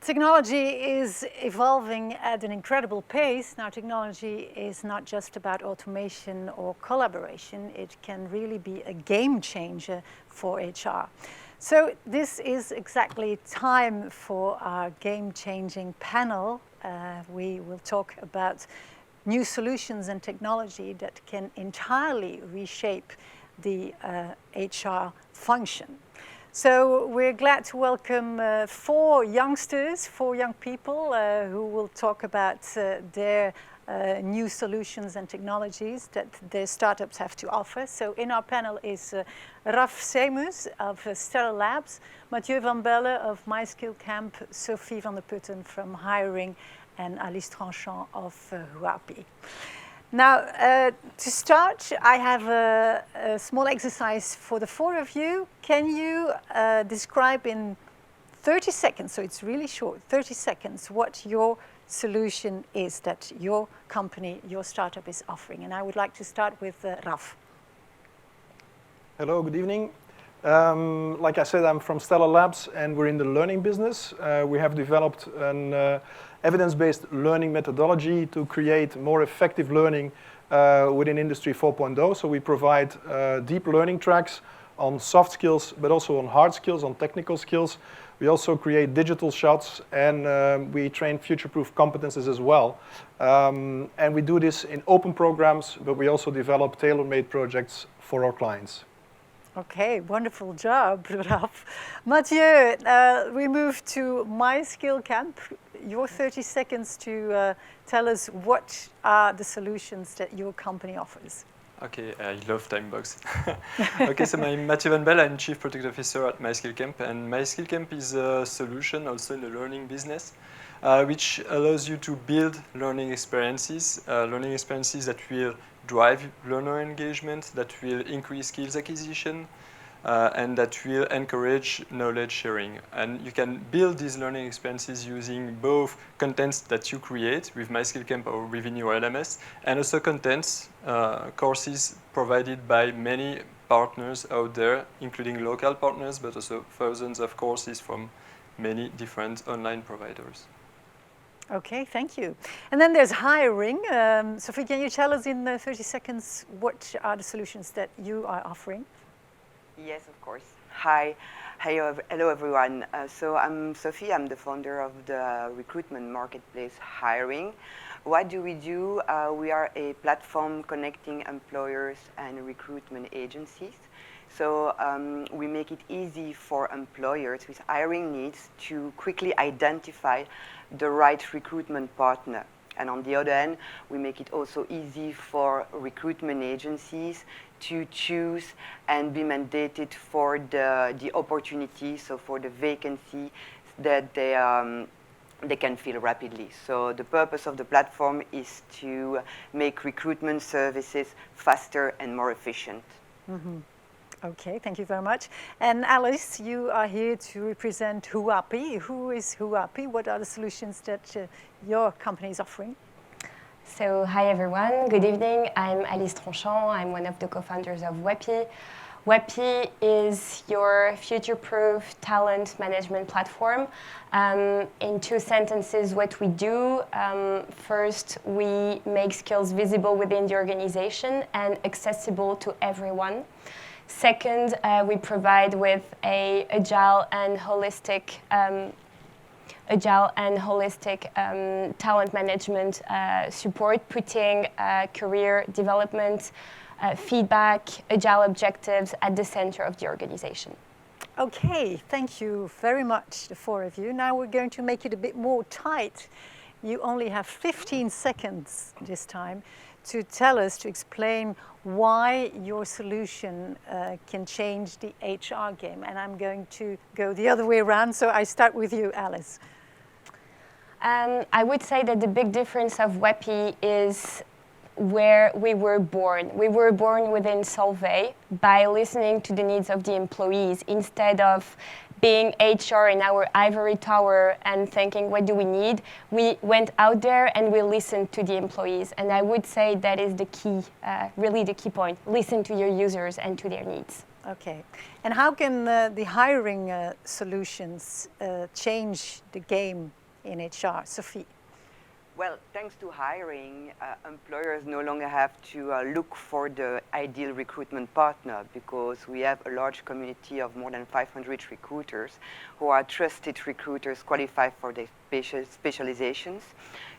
Technology is evolving at an incredible pace. Now, technology is not just about automation or collaboration. It can really be a game changer for HR. So this is exactly time for our game-changing panel. We will talk about new solutions and technology that can entirely reshape the HR function. So we're glad to welcome four young people who will talk about their new solutions and technologies that their startups have to offer. So in our panel is Raf Semus of Stellar Labs, Mathieu van Belle of MySkillCamp, Sophie van der Putten from Hiring, and Alice Tranchant of Huapi. Now, to start, I have a small exercise for the four of you. Can you describe in 30 seconds, so it's really short, 30 seconds, what your solution is that your company, your startup is offering? And I would like to start with Raf. Hello, good evening. Like I said, I'm from Stellar Labs and we're in the learning business. We have developed an evidence-based learning methodology to create more effective learning within Industry 4.0. So we provide deep learning tracks on soft skills, but also on hard skills, on technical skills. We also create digital shots and we train future-proof competences as well. And we do this in open programs, but we also develop tailor-made projects for our clients. Okay, wonderful job, Raf. Mathieu, we move to MySkillCamp. Your 30 seconds to tell us what are the solutions that your company offers. Okay, I love time box. Okay, so I'm Mathieu van Belle, I'm Chief Product Officer at MySkillCamp, and MySkillCamp is a solution also in the learning business, which allows you to build learning experiences that will drive learner engagement, that will increase skills acquisition, and that will encourage knowledge sharing. And you can build these learning experiences using both contents that you create with MySkillCamp or within your LMS, and also contents, courses provided by many partners out there, including local partners, but also thousands of courses from many different online providers. Okay, thank you. And then there's Hiring. Sophie, can you tell us in 30 seconds what are the solutions that you are offering? Yes, of course. Hi. Hello everyone. So I'm Sophie. I'm the founder of the recruitment marketplace Hiring. What do? We are a platform connecting employers and recruitment agencies. So we make it easy for employers with hiring needs to quickly identify the right recruitment partner. And on the other hand, we make it also easy for recruitment agencies to choose and be mandated for the opportunity, so for the vacancy that they can fill rapidly. So the purpose of the platform is to make recruitment services faster and more efficient. Mm-hmm. Okay, thank you very much. And Alice, you are here to represent Huapi. Who is Huapi? What are the solutions that your company is offering? So, hi everyone, good evening. I'm Alice Tranchant. I'm one of the co-founders of Huapi. Huapi is your future-proof talent management platform. In two sentences, what we do, first, we make skills visible within the organization and accessible to everyone. Second, we provide with an agile and holistic talent management support, putting career development, feedback, agile objectives at the center of the organization. Okay, thank you very much, the four of you. Now we're going to make it a bit more tight. You only have 15 seconds this time to tell us, to explain why your solution can change the HR game. And I'm going to go the other way around, so I start with you, Alice. I would say that the big difference of Huapi is where we were born. We were born within Solvay by listening to the needs of the employees instead of being HR in our ivory tower and thinking, what do we need? We went out there and we listened to the employees. And I would say that is the key, really the key point. Listen to your users and to their needs. Okay. And how can the hiring solutions change the game in HR? Sophie? Well, thanks to hiring, employers no longer have to look for the ideal recruitment partner because we have a large community of more than 500 recruiters who are trusted recruiters qualified for their specializations.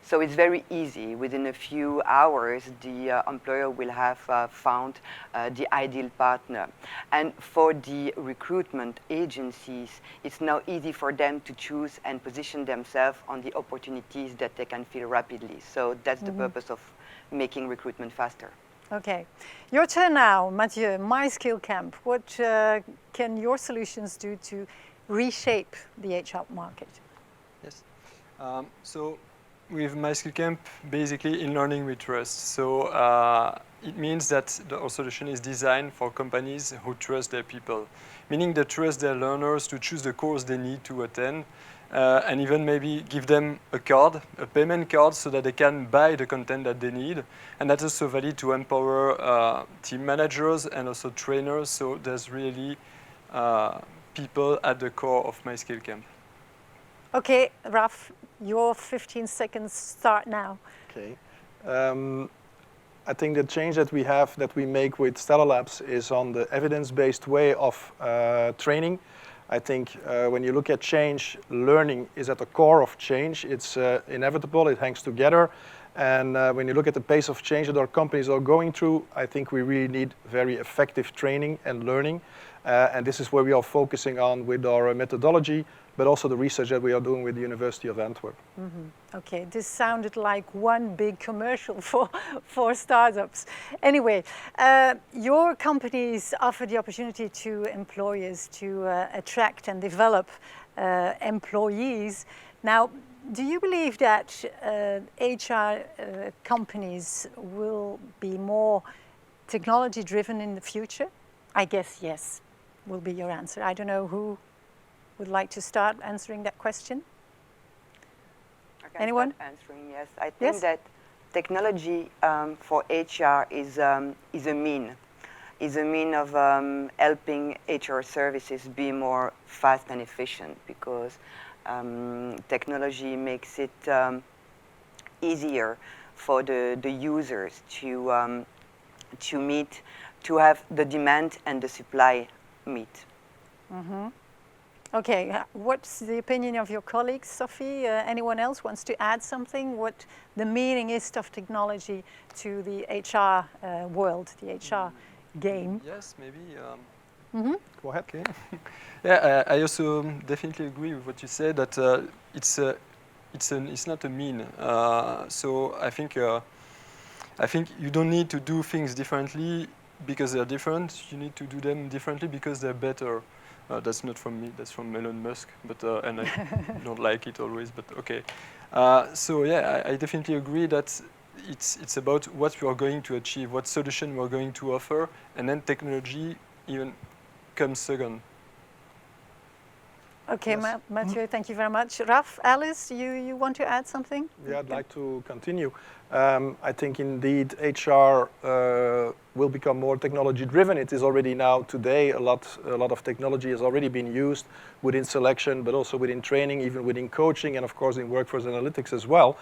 So it's very easy. Within a few hours, the employer will have found the ideal partner. And for the recruitment agencies, it's now easy for them to choose and position themselves on the opportunities that they can fill rapidly. So that's the purpose of making recruitment faster. Okay. Your turn now, Mathieu. MySkillCamp. What can your solutions do to reshape the HR market? Yes. So with MySkillCamp, basically in learning we trust. So it means that our solution is designed for companies who trust their people, meaning they trust their learners to choose the course they need to attend, and even maybe give them a card, a payment card, so that they can buy the content that they need. And that's also valid to empower team managers and also trainers. So there's really people at the core of MySkillCamp. Okay, Raf, your 15 seconds start now. Okay. I think the change that we make with Stellar Labs is on the evidence-based way of training. I think when you look at change, learning is at the core of change. It's inevitable, it hangs together. And when you look at the pace of change that our companies are going through, I think we really need very effective training and learning. And this is where we are focusing on with our methodology, but also the research that we are doing with the University of Antwerp. Okay, this sounded like one big commercial for startups. Anyway, your companies offer the opportunity to employers to attract and develop employees. Now, do you believe that HR companies will be more technology driven in the future? I guess yes, will be your answer. I don't know who would like to start answering that question. Anyone? Answering, yes. I think that technology for HR is a mean of helping HR services be more fast and efficient because technology makes it easier for the users to have the demand and the supply meet. Okay, what's the opinion of your colleagues, Sophie? Anyone else wants to add something? What the meaning is of technology to the HR world, the HR game? Yes, maybe. Go ahead. Okay. Yeah, I also definitely agree with what you said that it's not a mean. So I think you don't need to do things differently because they're different. You need to do them differently because they're better. That's not from me, that's from Elon Musk, but and I don't like it always, but okay. So yeah, I definitely agree that it's about what we are going to achieve, what solution we are going to offer, and then technology even comes second. Okay, Yes. Mathieu, thank you very much. Raf, Alice, you want to add something? Yeah, I'd like to continue. I think indeed HR will become more technology driven. It is already now today a lot of technology has already been used within selection, but also within training, even within coaching, and of course in workforce analytics as well.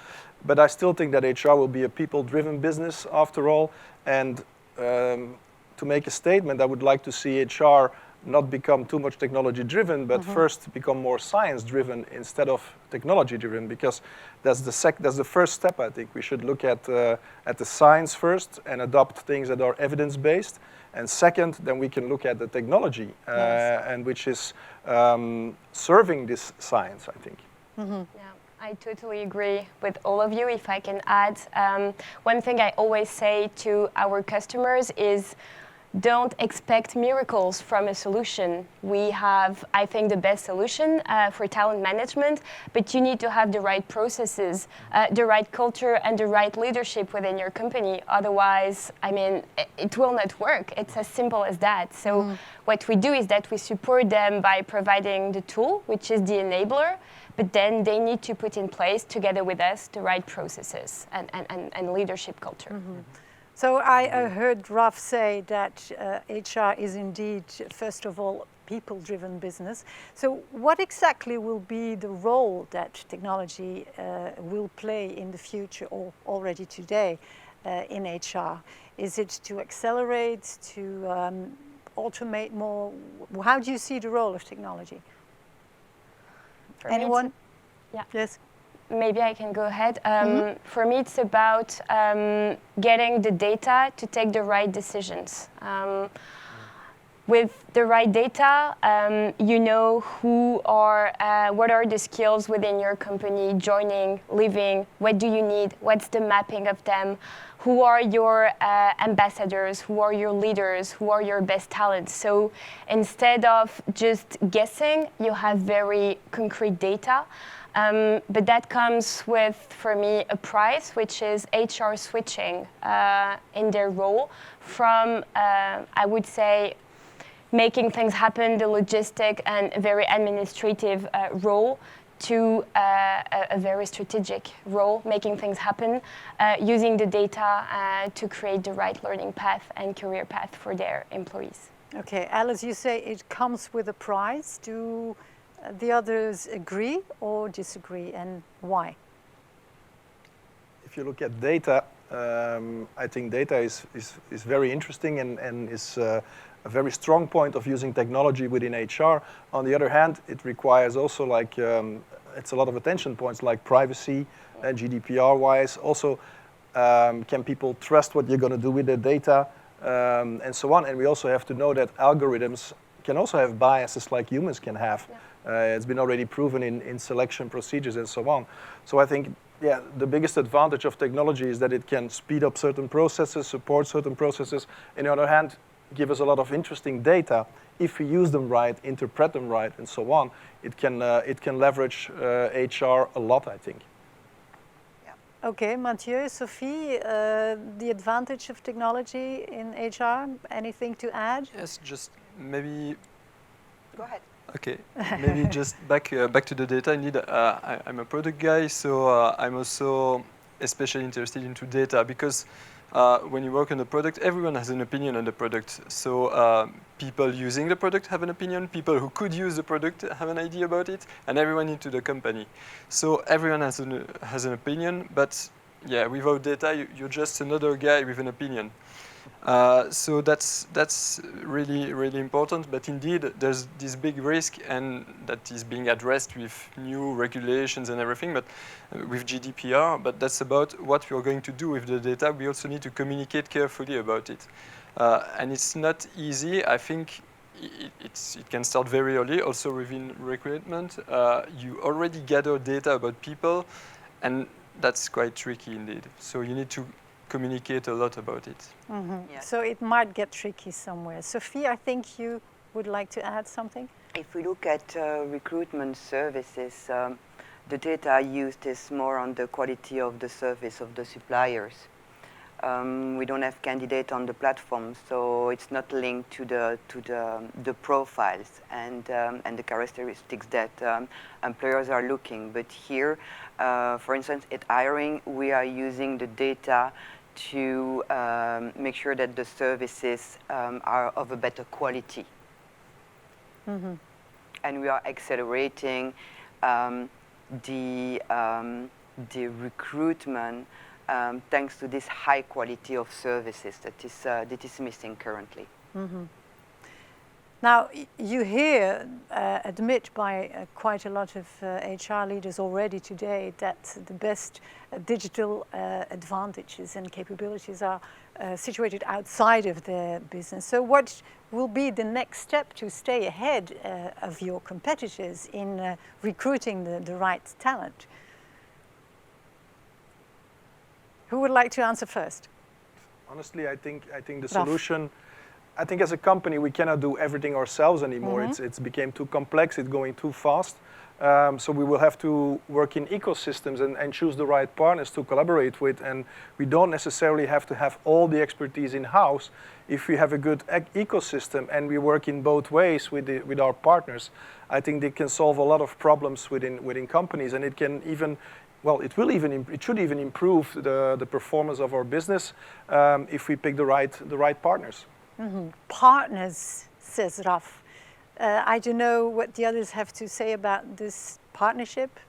But I still think that HR will be a people-driven business after all. And to make a statement, I would like to see HR not become too much technology driven, but first become more science driven instead of technology driven, because that's the first step. I think we should look at the science first and adopt things that are evidence based, and second, then we can look at the technology and which is serving this science, I think. Yeah, I totally agree with all of you. If I can add, one thing I always say to our customers is, don't expect miracles from a solution. We have, I think, the best solution for talent management, but you need to have the right processes, the right culture, and the right leadership within your company. Otherwise, I mean, it will not work. It's as simple as that. So what we do is that we support them by providing the tool, which is the enabler, but then they need to put in place, together with us, the right processes and leadership culture. So I heard Raf say that HR is indeed, first of all, people-driven business. So what exactly will be the role that technology will play in the future or already today in HR? Is it to accelerate, to automate more? How do you see the role of technology? For me, it's- Anyone? Yeah. Yes. Maybe I can go ahead. For me, it's about getting the data to take the right decisions. With the right data, you know what are the skills within your company, joining, leaving, what do you need, what's the mapping of them, who are your ambassadors, who are your leaders, who are your best talents. So instead of just guessing, you have very concrete data. But that comes with, for me, a price, which is HR switching in their role from, I would say, making things happen, the logistic and very administrative role, to a very strategic role, making things happen, using the data to create the right learning path and career path for their employees. Okay, Alice, you say it comes with a price. Do the others agree or disagree, and why? If you look at data, I think data is very interesting and is a very strong point of using technology within HR. On the other hand, it requires also it's a lot of attention points like privacy and GDPR-wise. Also, can people trust what you're going to do with their data and so on? And we also have to know that algorithms can also have biases like humans can have. It's been already proven in selection procedures and so on. So I think, the biggest advantage of technology is that it can speed up certain processes, support certain processes. On the other hand, give us a lot of interesting data. If we use them right, interpret them right, and so on, it can leverage HR a lot, I think. Okay, Mathieu, Sophie, the advantage of technology in HR, anything to add? Yes, just maybe. Go ahead. Okay, maybe just back to the data. Indeed, I'm a product guy, so I'm also especially interested into data because when you work on the product, everyone has an opinion on the product. So people using the product have an opinion, people who could use the product have an idea about it, and everyone into the company. So everyone has an opinion, but without data, you're just another guy with an opinion. So that's really, really important. But indeed, there's this big risk, and that is being addressed with new regulations and everything, but with GDPR. But that's about what we are going to do with the data. We also need to communicate carefully about it. And it's not easy. I think it can start very early, also within recruitment. You already gather data about people, and that's quite tricky indeed. So you need to communicate a lot about it. Mm-hmm. Yeah. So it might get tricky somewhere. Sophie, I think you would like to add something? If we look at recruitment services, the data used is more on the quality of the service of the suppliers. We don't have candidates on the platform, so it's not linked to the profiles and the characteristics that employers are looking. But here, for instance, at hiring, we are using the data to make sure that the services are of a better quality. Mm-hmm. And we are accelerating the recruitment thanks to this high quality of services that is missing currently. Mm-hmm. Now, you hear admit by quite a lot of HR leaders already today that the best digital advantages and capabilities are situated outside of the business. So what will be the next step to stay ahead of your competitors in recruiting the right talent? Who would like to answer first? Honestly, I think the solution. I think as a company we cannot do everything ourselves anymore. Mm-hmm. It's became too complex. It's going too fast. So we will have to work in ecosystems and choose the right partners to collaborate with. And we don't necessarily have to have all the expertise in-house. If we have a good ecosystem and we work in both ways with our partners, I think they can solve a lot of problems within companies, and it can even well, it should even improve the performance of our business if we pick the right partners. Partners, says Raf. I don't know what the others have to say about this partnership.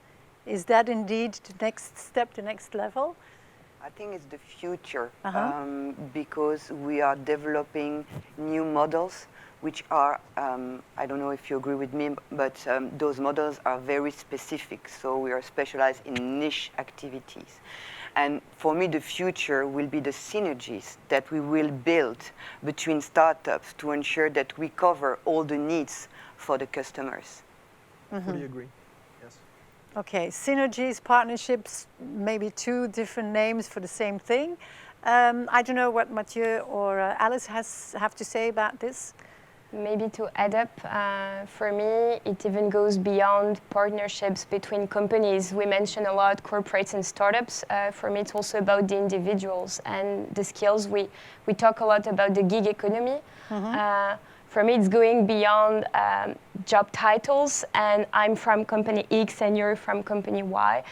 Is that indeed the next step, the next level? I think it's the future because we are developing new models which are, I don't know if you agree with me, but those models are very specific. So we are specialized in niche activities. And for me, the future will be the synergies that we will build between startups to ensure that we cover all the needs for the customers. Fully agree. Yes. Okay, synergies, partnerships, maybe two different names for the same thing. I don't know what Mathieu or Alice have to say about this. Maybe to add up, for me, it even goes beyond partnerships between companies. We mention a lot corporates and startups. For me, it's also about the individuals and the skills. We talk a lot about the gig economy. For me, it's going beyond job titles, and I'm from company X and you're from company Y.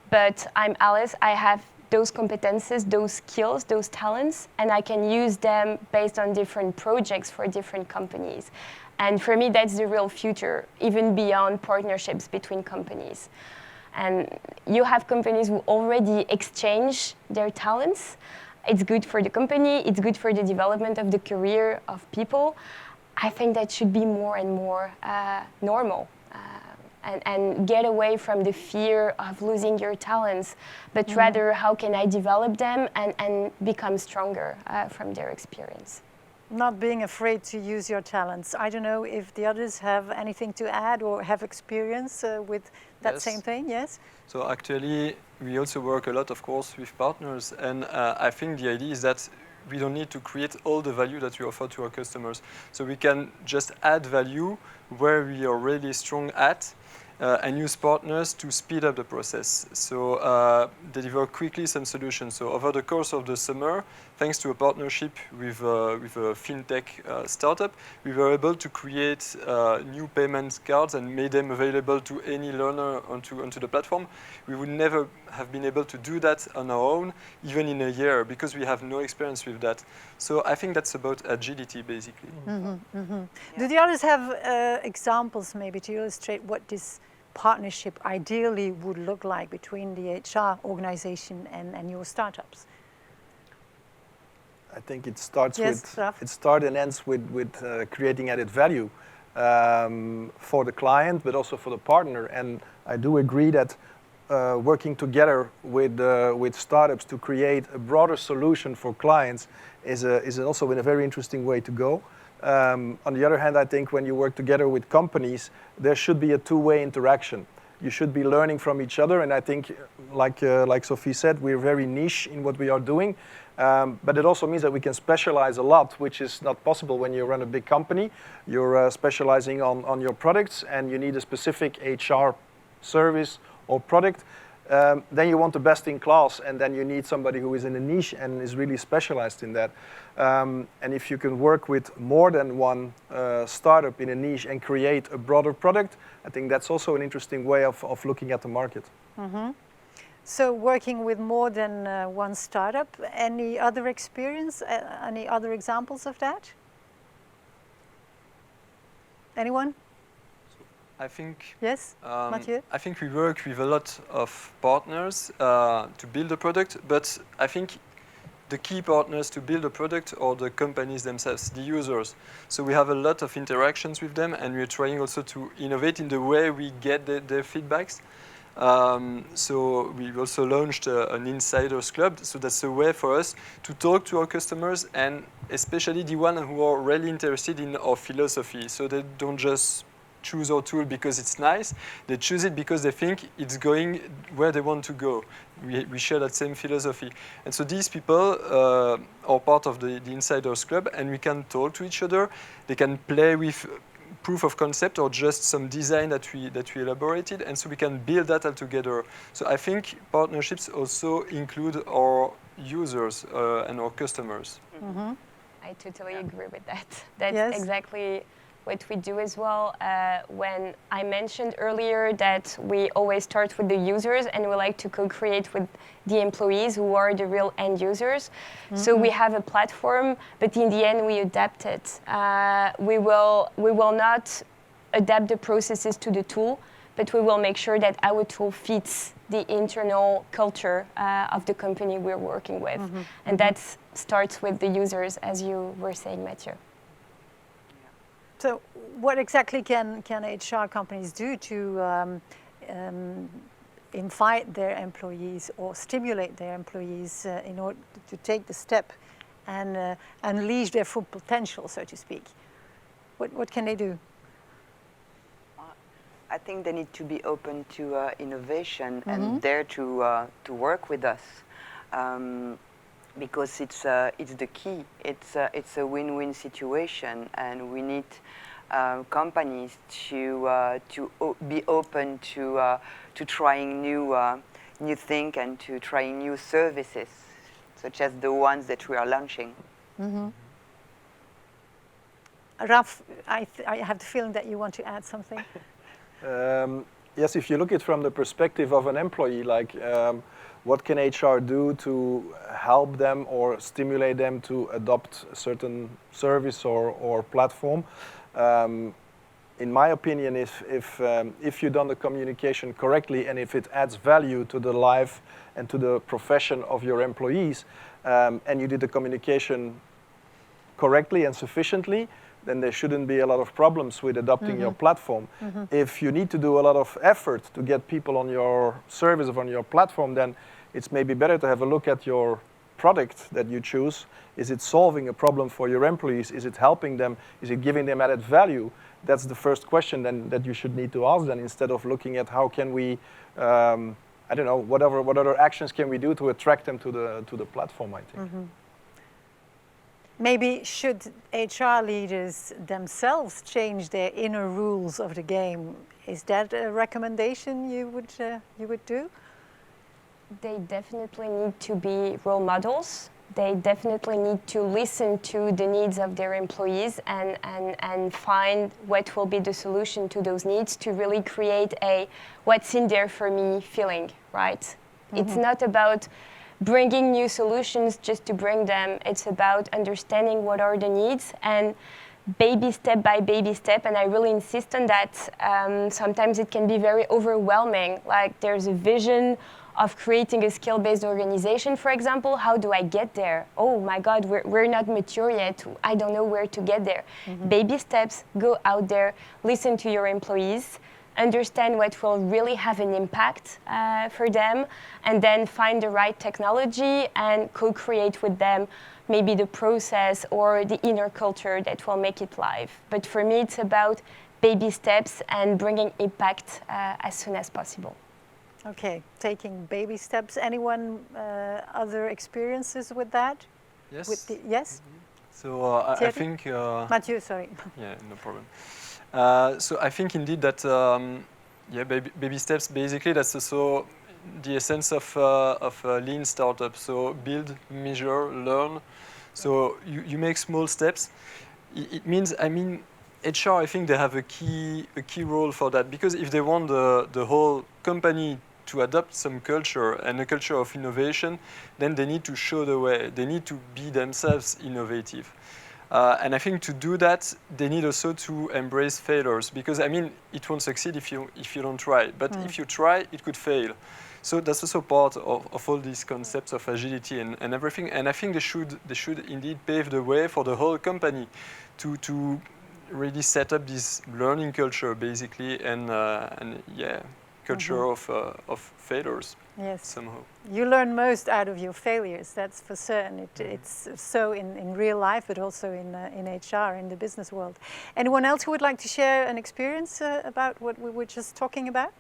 But I'm Alice, I have those competences, those skills, those talents, and I can use them based on different projects for different companies. And for me, that's the real future, even beyond partnerships between companies. And you have companies who already exchange their talents. It's good for the company, it's good for the development of the career of people. I think that should be more and more normal. And get away from the fear of losing your talents, but rather how can I develop them and become stronger from their experience. Not being afraid to use your talents. I don't know if the others have anything to add or have experience with that same thing, yes? So actually, we also work a lot, of course, with partners, and I think the idea is that we don't need to create all the value that we offer to our customers. So we can just add value where we are really strong at, and use partners to speed up the process. So deliver quickly some solutions. So over the course of the summer, thanks to a partnership with a fintech startup, we were able to create new payment cards and made them available to any learner onto the platform. We would never have been able to do that on our own, even in a year, because we have no experience with that. So I think that's about agility, basically. Do the others have examples maybe to illustrate what this partnership ideally would look like between the HR organization and your startups? I think it starts Raf? It starts and ends with creating added value for the client, but also for the partner. And I do agree that working together with startups to create a broader solution for clients is also a very interesting way to go. On the other hand, I think when you work together with companies, there should be a two-way interaction. You should be learning from each other, and I think, like Sophie said, we're very niche in what we are doing. But it also means that we can specialize a lot, which is not possible when you run a big company. You're specializing on your products, and you need a specific HR service or product. Then you want the best in class, and then you need somebody who is in a niche and is really specialized in that. And if you can work with more than one startup in a niche and create a broader product, I think that's also an interesting way of looking at the market. So working with more than one startup, any other experience, any other examples of that? Anyone? I think, yes, Mathieu? I think we work with a lot of partners to build a product, but I think the key partners to build a product are the companies themselves, the users. So we have a lot of interactions with them, and we're trying also to innovate in the way we get their feedbacks. So we've also launched an Insiders Club, so that's a way for us to talk to our customers, and especially the ones who are really interested in our philosophy. So they don't just choose our tool because it's nice, they choose it because they think it's going where they want to go. We share that same philosophy. And so these people are part of the Insiders Club, and we can talk to each other. They can play with proof of concept or just some design that we elaborated, and so we can build that all together. So I think partnerships also include our users and our customers. I totally agree with that. That's exactly what we do as well. When I mentioned earlier that we always start with the users and we like to co-create with the employees who are the real end users. So we have a platform, but in the end we adapt it. We will not adapt the processes to the tool, but we will make sure that our tool fits the internal culture of the company we're working with. And that starts with the users, as you were saying, Mathieu. So what exactly can HR companies do to invite their employees or stimulate their employees in order to take the step and unleash their full potential, so to speak? What can they do? I think they need to be open to innovation and dare to work with us, because it's the key. It's a win-win situation, and we need companies to be open to trying new things and to trying new services, such as the ones that we are launching. Raf, I have the feeling that you want to add something. Yes, if you look at it from the perspective of an employee, like what can HR do to help them or stimulate them to adopt a certain service or platform? In my opinion, if you've done the communication correctly and if it adds value to the life and to the profession of your employees, and you did the communication correctly and sufficiently, then there shouldn't be a lot of problems with adopting your platform. If you need to do a lot of effort to get people on your service or on your platform, then it's maybe better to have a look at your product that you choose. Is it solving a problem for your employees? Is it helping them? Is it giving them added value? That's the first question then that you should need to ask then, instead of looking at how can we, I don't know, what other actions can we do to attract them to the platform, I think. Maybe should HR leaders themselves change their inner rules of the game? Is that a recommendation you would do? They definitely need to be role models. They definitely need to listen to the needs of their employees and find what will be the solution to those needs to really create a what's in there for me feeling, right? It's not about bringing new solutions just to bring them. It's about understanding what are the needs and baby step by baby step. And I really insist on that. Sometimes it can be very overwhelming. Like there's a vision of creating a skill-based organization, for example. How do I get there? Oh my God, we're not mature yet. I don't know where to get there. Baby steps, go out there, listen to your employees, understand what will really have an impact for them, and then find the right technology and co-create with them maybe the process or the inner culture that will make it live. But for me, it's about baby steps and bringing impact as soon as possible. Okay, taking baby steps. Anyone other experiences with that? Yes. Yes? So I think... Mathieu, sorry. Yeah, no problem. So I think indeed that baby steps, basically that's also the essence of a lean startup. So build, measure, learn. So you make small steps. It means, HR, I think they have a key role for that, because if they want the whole company to adopt some culture and a culture of innovation, then they need to show the way. They need to be themselves innovative. And I think to do that, they need also to embrace failures, because it won't succeed if you don't try. But if you try, it could fail. So that's also part of all these concepts of agility and everything. And I think they should indeed pave the way for the whole company to really set up this learning culture, basically, and culture of failures. Yes. Somehow. You learn most out of your failures, that's for certain. It's so in real life, but also in HR, in the business world. Anyone else who would like to share an experience about what we were just talking about?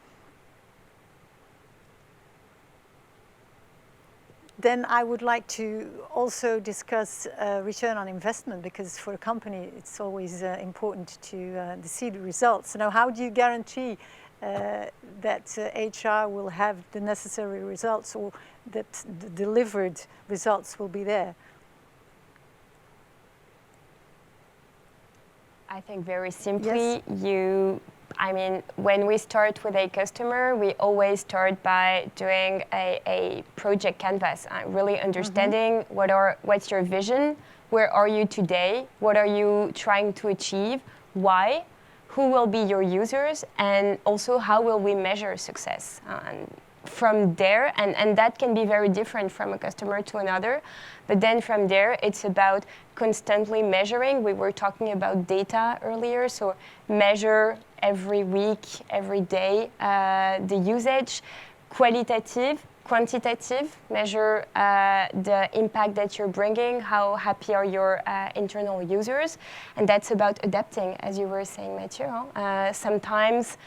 Then I would like to also discuss return on investment, because for a company it's always important to see the results. Now, how do you guarantee that HR will have the necessary results, or that the delivered results will be there? I think very simply, when we start with a customer, we always start by doing a project canvas, really understanding what's your vision, where are you today, what are you trying to achieve, why, who will be your users, and also how will we measure success. From there, and that can be very different from a customer to another, but then from there it's about constantly measuring. We were talking about data earlier, so measure every week, every day the usage, qualitative, quantitative, measure the impact that you're bringing, how happy are your internal users, and that's about adapting, as you were saying, Mathieu. Sometimes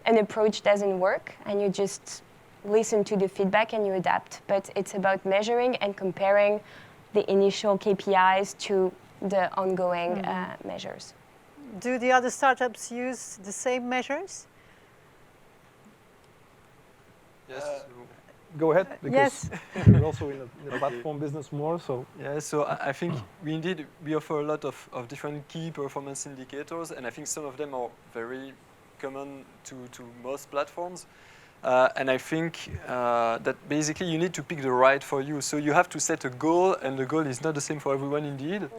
an approach doesn't work and you just listen to the feedback and you adapt, but it's about measuring and comparing the initial KPIs to the ongoing measures. Do the other startups use the same measures? Yes. Go ahead, because you're also in the platform business more. So yeah, so I think we offer a lot of different key performance indicators, and I think some of them are very common to most platforms. And I think that basically you need to pick the right for you. So you have to set a goal, and the goal is not the same for everyone indeed.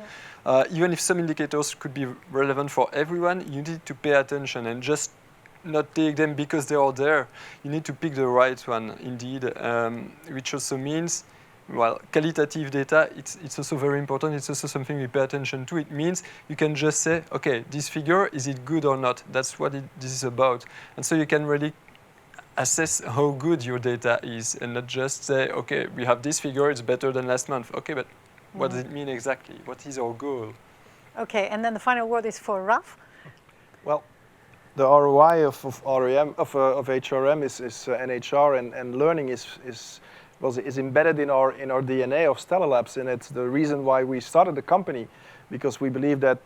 Even if some indicators could be relevant for everyone, you need to pay attention and just not take them because they are there. You need to pick the right one indeed, which also means, well, qualitative data, it's also very important. It's also something we pay attention to. It means you can just say, okay, this figure, is it good or not? That's what this is about. And so you can really assess how good your data is and not just say, okay, we have this figure, it's better than last month. Okay, but what does it mean exactly? What is our goal? Okay, and then the final word is for Raf. well, the ROI of HRM is NHR, and learning is embedded in our DNA of Stellar Labs, and it's the reason why we started the company, because we believe that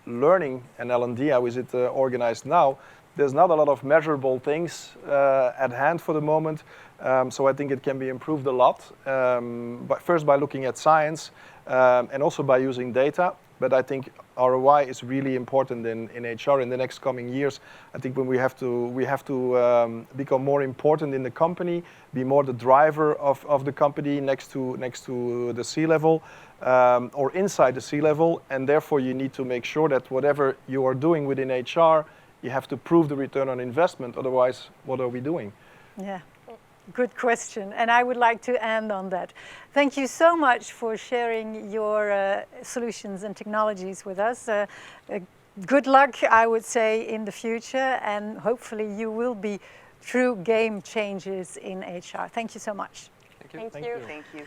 learning and L&D, how is it organized now, there's not a lot of measurable things at hand for the moment, so I think it can be improved a lot. But first by looking at science and also by using data. But I think ROI is really important in HR in the next coming years. I think when we have to become more important in the company, be more the driver of the company next to the C-level or inside the C-level, and therefore you need to make sure that whatever you are doing within HR, you have to prove the return on investment. Otherwise, what are we doing? Yeah, good question. And I would like to end on that. Thank you so much for sharing your solutions and technologies with us. Good luck, I would say, in the future. And hopefully you will be true game changers in HR. Thank you so much. Thank you. Thank you. Thank you.